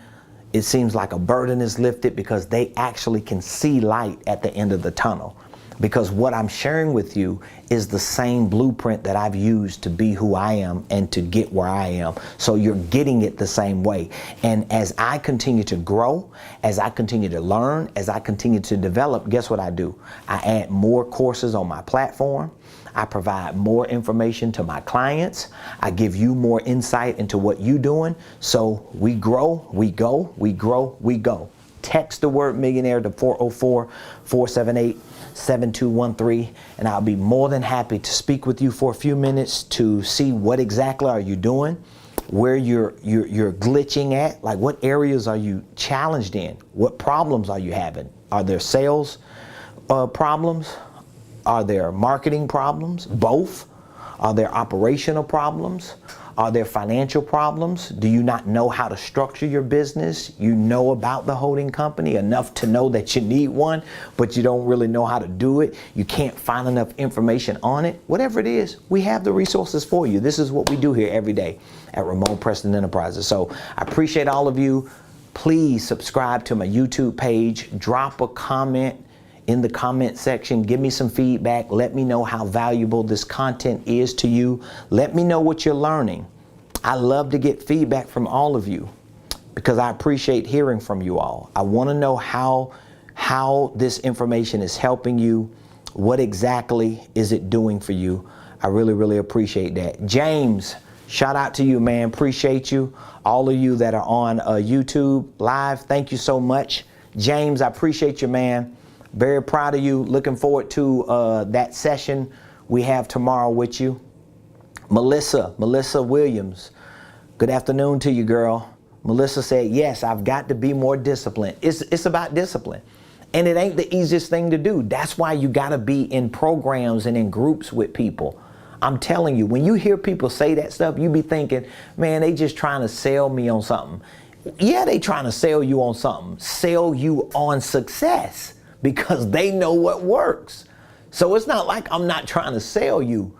It seems like a burden is lifted because they actually can see light at the end of the tunnel. Because what I'm sharing with you is the same blueprint that I've used to be who I am and to get where I am. So you're getting it the same way. And as I continue to grow, as I continue to learn, as I continue to develop, guess what I do? I add more courses on my platform. I provide more information to my clients. I give you more insight into what you're doing. So we grow, we go, we grow, we go. Text the word millionaire to 404-478-7213, and I'll be more than happy to speak with you for a few minutes to see what exactly are you doing, where you're glitching at, like what areas are you challenged in, what problems are you having? Are there sales problems? Are there marketing problems? Both? Are there operational problems? Are there financial problems? Do you not know how to structure your business? You know about the holding company enough to know that you need one, but you don't really know how to do it. You can't find enough information on it. Whatever it is, we have the resources for you. This is what we do here every day at Ramonepreston Enterprises. So I appreciate all of you. Please subscribe to my YouTube page. Drop a comment in the comment section. Give me some feedback. Let me know how valuable this content is to you. Let me know what you're learning. I love to get feedback from all of you because I appreciate hearing from you all. I want to know how this information is helping you. What exactly is it doing for you? I really, really appreciate that. James, shout out to you, man. Appreciate you. All of you that are on YouTube live, thank you so much. James, I appreciate you, man. Very proud of you. Looking forward to that session we have tomorrow with you. Melissa Williams, good afternoon to you, girl. Melissa said, yes, I've got to be more disciplined. It's about discipline. And it ain't the easiest thing to do. That's why you got to be in programs and in groups with people. I'm telling you, when you hear people say that stuff, you be thinking, man, they just trying to sell me on something. Yeah, they trying to sell you on something. Sell you on success. Because they know what works. So it's not like I'm not trying to sell you.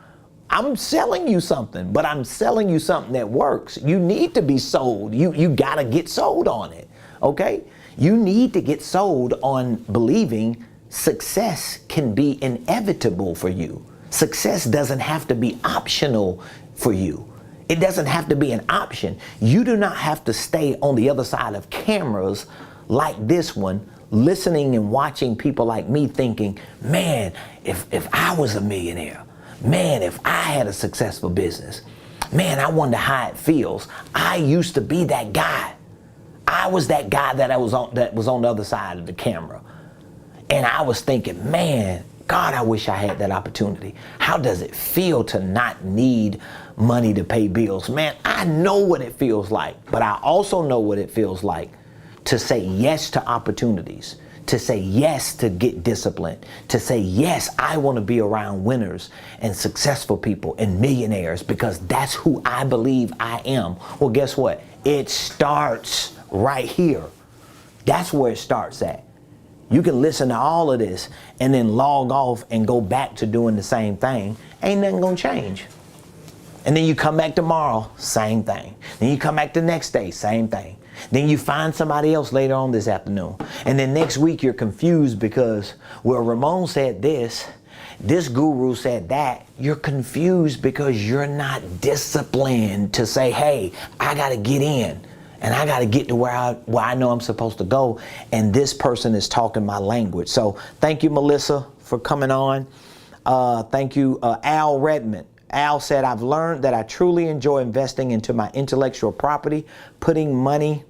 I'm selling you something, but I'm selling you something that works. You need to be sold. You got to get sold on it, okay? You need to get sold on believing success can be inevitable for you. Success doesn't have to be optional for you. It doesn't have to be an option. You do not have to stay on the other side of cameras like this one, listening and watching people like me thinking, man, if I was a millionaire, man, if I had a successful business, man, I wonder how it feels. I used to be that guy. I was that guy that was on the other side of the camera. And I was thinking, man, God, I wish I had that opportunity. How does it feel to not need money to pay bills? Man, I know what it feels like, but I also know what it feels like to say yes to opportunities, to say yes to get disciplined, to say yes, I want to be around winners and successful people and millionaires because that's who I believe I am. Well, guess what? It starts right here. That's where it starts at. You can listen to all of this and then log off and go back to doing the same thing. Ain't nothing gonna change. And then you come back tomorrow, same thing. Then you come back the next day, same thing. Then you find somebody else later on this afternoon. And then next week you're confused because, well, Ramon said this guru said that. You're confused because you're not disciplined to say, hey, I gotta get in. And I got to get to where I know I'm supposed to go. And this person is talking my language. So thank you, Melissa, for coming on. Thank you, Al Redmond. Al said, I've learned that I truly enjoy investing into my intellectual property, putting money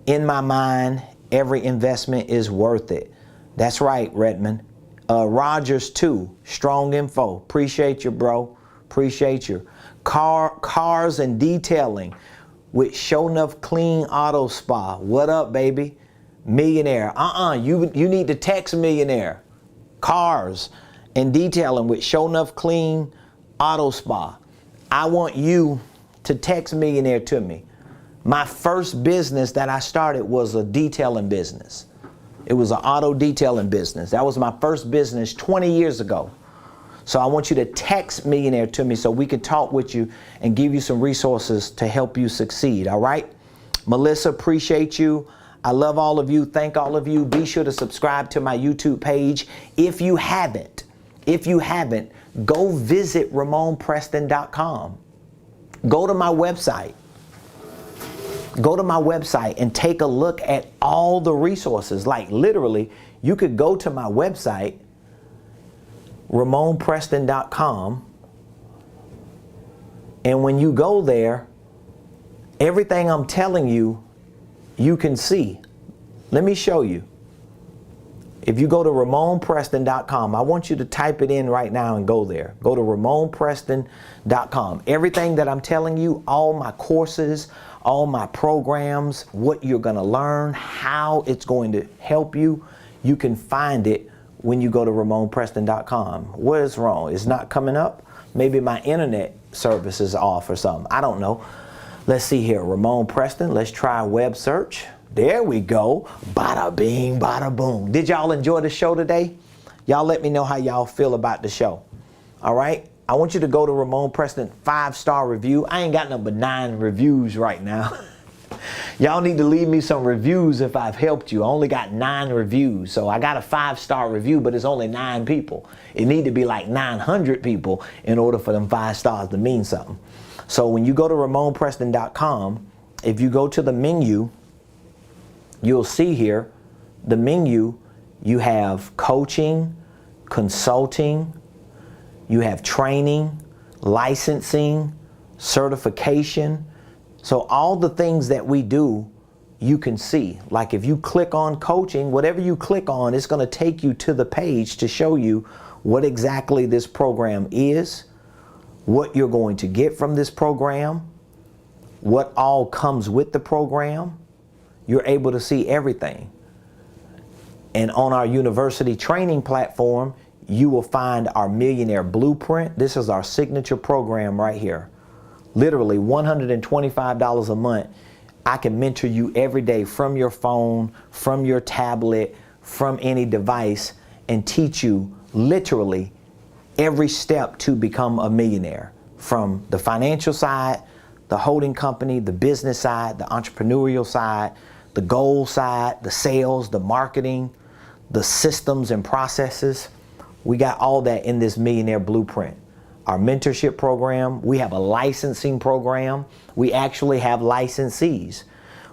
in my mind. Every investment is worth it. That's right, Redmond. Rogers, too. Strong info. Appreciate you, bro. Appreciate you. Cars and detailing with Show Enough Clean Auto Spa. What up, baby? Millionaire. You need to text Millionaire. Cars and detailing with Show Enough Clean Auto Spa. I want you to text Millionaire to me. My first business that I started was a detailing business. It was an auto detailing business. That was my first business 20 years ago. So I want you to text Millionaire to me so we can talk with you and give you some resources to help you succeed, all right? Melissa, appreciate you. I love all of you. Thank all of you. Be sure to subscribe to my YouTube page. If you haven't, go visit Ramonepreston.com. Go to my website. Go to my website and take a look at all the resources. Like literally, you could go to my website, Ramonepreston.com, and when you go there, everything I'm telling you, you can see. Let me show you. If you go to Ramonepreston.com, I want you to type it in right now and go there. Go to Ramonepreston.com. Everything that I'm telling you, all my courses, all my programs, what you're going to learn, how it's going to help you, you can find it when you go to Ramonepreston.com. What is wrong? It's not coming up? Maybe my internet service is off or something. I don't know. Let's see here. Ramone Preston. Let's try web search. There we go. Bada bing, bada boom. Did y'all enjoy the show today? Y'all let me know how y'all feel about the show. All right? I want you to go to Ramone Preston 5-star review. I ain't got number 9 reviews right now. Y'all need to leave me some reviews if I've helped you. I only got 9 reviews. So I got a 5-star review, but it's only 9 people. It need to be like 900 people in order for them 5 stars to mean something. So when you go to Ramonepreston.com, if you go to the menu, you'll see here, the menu, you have coaching, consulting, you have training, licensing, certification. So all the things that we do, you can see. Like if you click on coaching, whatever you click on, it's going to take you to the page to show you what exactly this program is, what you're going to get from this program, what all comes with the program. You're able to see everything. And on our university training platform, you will find our Millionaire Blueprint. This is our signature program right here. Literally $125 a month. I can mentor you every day from your phone, from your tablet, from any device, and teach you literally every step to become a millionaire. From the financial side, the holding company, the business side, the entrepreneurial side, the goal side, the sales, the marketing, the systems and processes. We got all that in this Millionaire Blueprint. Our mentorship program, we have a licensing program. We actually have licensees.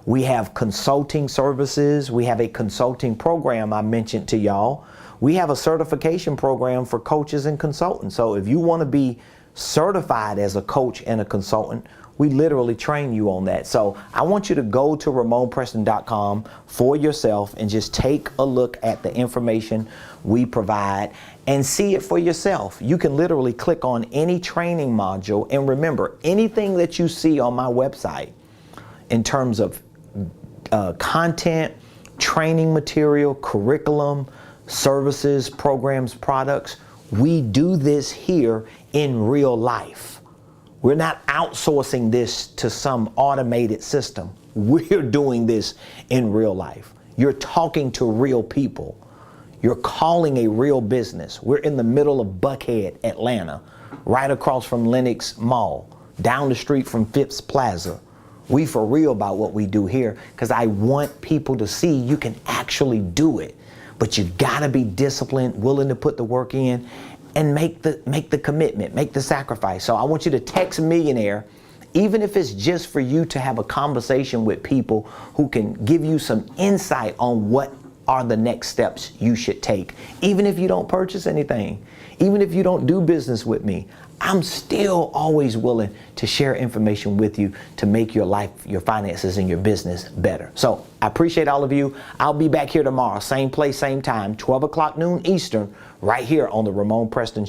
We have consulting services. We have a consulting program I mentioned to y'all. We have a certification program for coaches and consultants. So if you want to be certified as a coach and a consultant, we literally train you on that. So I want you to go to Ramonepreston.com for yourself and just take a look at the information we provide and see it for yourself. You can literally click on any training module, and remember, anything that you see on my website in terms of content, training material, curriculum, services, programs, products. We do this here in real life. We're not outsourcing this to some automated system. We're doing this in real life. You're talking to real people. You're calling a real business. We're in the middle of Buckhead, Atlanta, right across from Lenox Mall, down the street from Phipps Plaza. We for real about what we do here, because I want people to see you can actually do it. But you gotta be disciplined, willing to put the work in, and make the commitment, make the sacrifice. So I want you to text Millionaire, even if it's just for you to have a conversation with people who can give you some insight on what are the next steps you should take. Even if you don't purchase anything, even if you don't do business with me, I'm still always willing to share information with you to make your life, your finances, and your business better. So I appreciate all of you. I'll be back here tomorrow, same place, same time, 12 o'clock noon Eastern, right here on the Ramonepreston